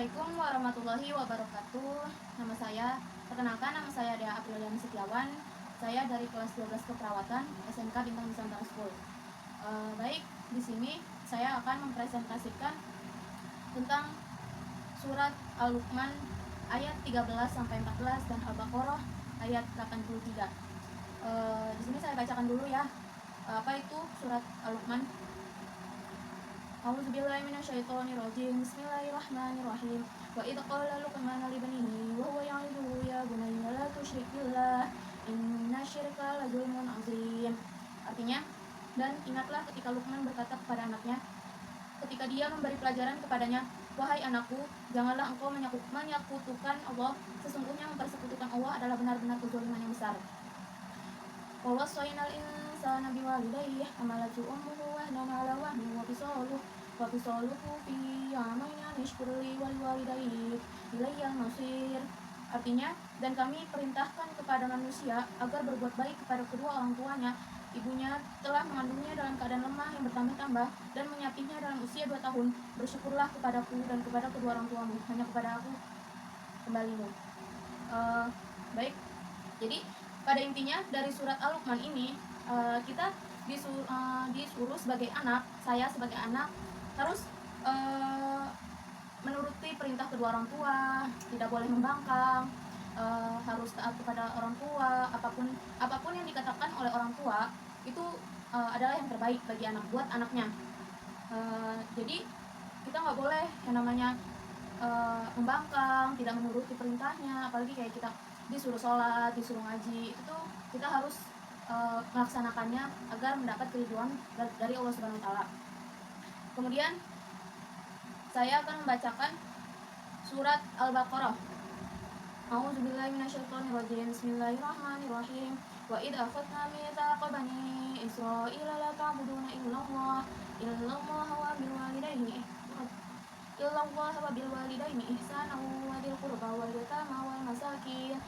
Assalamualaikum warahmatullahi wabarakatuh. Nama saya Dea Apriliani Setiawan. Saya dari kelas 12 keperawatan SMK Bintang Nusantara School. Baik, di sini saya akan mempresentasikan tentang surat Al-Luqman ayat 13 sampai 14 dan Al-Baqarah ayat 83. Di sini saya bacakan dulu ya. Apa itu surat Al-Luqman? A'udzubillahi minasyaitonirrajim. Bismillahirrahmanirrahim. Wa idz qala Luqman li banihi wa huwa ya'iduhu ya bunayya la tusyrik billah innasyirka la dzulmun 'adzim. Artinya, dan ingatlah ketika Luqman berkata kepada anaknya ketika dia memberi pelajaran kepadanya, wahai anakku, janganlah engkau menyekutukan Allah. Sesungguhnya mempersekutukan Allah adalah benar-benar kezaliman yang besar. Wa wassaynal insana biwalidayhi hamalatu ummuhu wahnan 'ala wahnin wa fisaluhu fi amaini an yashkur li wa liwalidayhi ilayya al-masir. Artinya, dan kami perintahkan kepada manusia agar berbuat baik kepada kedua orang tuanya. Ibunya telah mengandungnya dalam keadaan lemah yang bertambah-tambah dan menyapihnya dalam usia 2 tahun. Bersyukurlah kepadaku dan kepada kedua orang tuamu, hanya kepada aku kembalimu. Baik, jadi pada intinya dari surat Al-Luqman ini kita disuruh sebagai anak, saya sebagai anak harus menuruti perintah kedua orang tua, tidak boleh membangkang, harus taat kepada orang tua. Apapun yang dikatakan oleh orang tua itu adalah yang terbaik bagi anak, buat anaknya. Jadi kita nggak boleh yang namanya membangkang, tidak menuruti perintahnya. Apalagi kayak kita disuruh sholat, disuruh ngaji, itu tuh kita harus melaksanakannya agar mendapat keridhaan dari Allah Subhanahu Wa Taala. Kemudian saya akan membacakan surat Al-Baqarah. A'udzubillahi minasyaitonirrajim. Bismillahirrahmanirrahim. Wa idz akhadna mitsaqa bani Israila la ta'buduna illallah wa bil walidayni ihsanan wa dzil qurba wal yatama wal masakin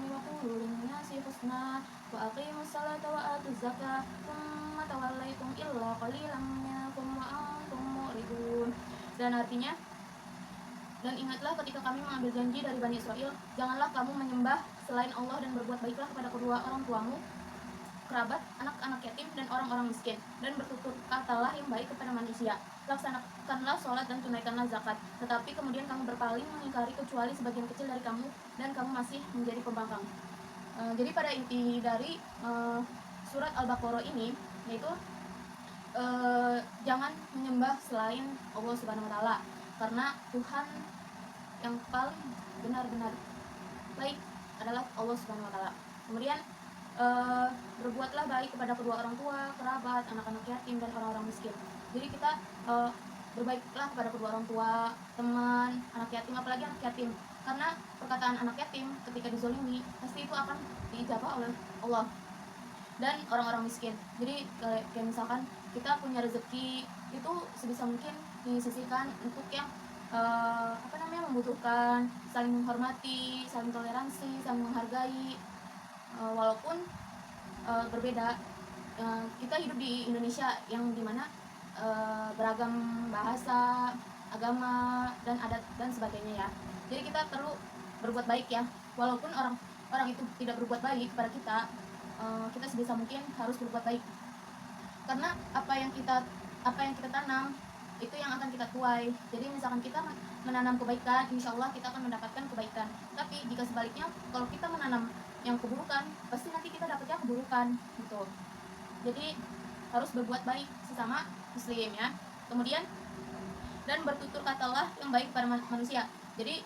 wa qulu lin-nasi husna wa aqimus salata wa atuz zakata tsumma tawallaytum illa qalilan minkum wa antum mu'ridun. Dan artinya, dan ingatlah ketika kami mengambil janji dari Bani Israel, janganlah kamu menyembah selain Allah dan berbuat baiklah kepada kedua orang tuamu, kerabat, anak-anak yatim, dan orang-orang miskin, dan bertutur katalah yang baik kepada manusia. Laksanakanlah sholat dan tunaikanlah zakat. Tetapi kemudian kamu berpaling mengingkari kecuali sebagian kecil dari kamu, dan kamu masih menjadi pembangkang. Jadi pada inti dari surat Al-Baqarah ini yaitu jangan menyembah selain Allah Subhanahu Wa Taala, karena Tuhan yang paling benar-benar baik adalah Allah Subhanahu Wa Taala. Kemudian berbuatlah baik kepada kedua orang tua, kerabat, anak-anak yatim, dan orang-orang miskin. Jadi kita berbaiklah kepada kedua orang tua, teman, anak yatim, apalagi anak yatim, karena perkataan anak yatim ketika dizolimi pasti itu akan diijabah oleh Allah. Dan orang-orang miskin, jadi kayak misalkan kita punya rezeki itu sebisa mungkin disisihkan untuk yang membutuhkan, saling menghormati, saling toleransi, saling menghargai. Walaupun berbeda, kita hidup di Indonesia yang dimana beragam bahasa, agama, dan adat dan sebagainya ya. Jadi kita perlu berbuat baik ya, walaupun orang itu tidak berbuat baik kepada kita, kita sebisa mungkin harus berbuat baik, karena apa yang kita tanam itu yang akan kita tuai. Jadi misalkan kita menanam kebaikan, insya Allah kita akan mendapatkan kebaikan. Tapi jika sebaliknya, kalau kita menanam yang keburukan, pasti nanti kita dapatnya keburukan gitu. Jadi harus berbuat baik sesama muslim ya. Kemudian, dan bertutur katalah yang baik pada manusia. Jadi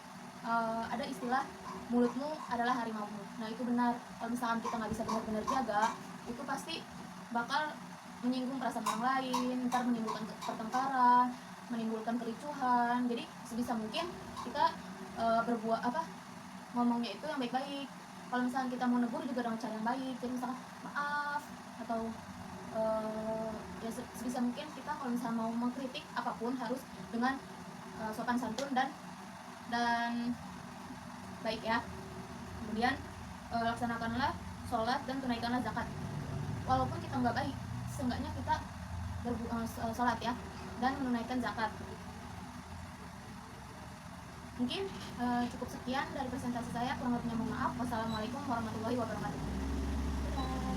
ada istilah mulutmu adalah harimaumu. Nah itu benar. Kalau misalkan kita nggak bisa benar-benar jaga, itu pasti bakal menyinggung perasaan orang lain, ntar menimbulkan pertengkaran, menimbulkan kericuhan. Jadi sebisa mungkin kita ngomongnya itu yang baik-baik. Kalau misalkan kita mau negur juga dengan cara yang baik. Jadi misalkan maaf, atau ya sebisa mungkin kita kalau misalnya mau mengkritik apapun harus dengan sopan santun dan baik ya. Kemudian laksanakanlah sholat dan tunaikanlah zakat. Walaupun kita nggak baik, seenggaknya kita sholat ya, dan menunaikan zakat. Mungkin cukup sekian dari presentasi saya, kurang lebihnya mohon maaf. Wassalamualaikum warahmatullahi wabarakatuh. Dadah.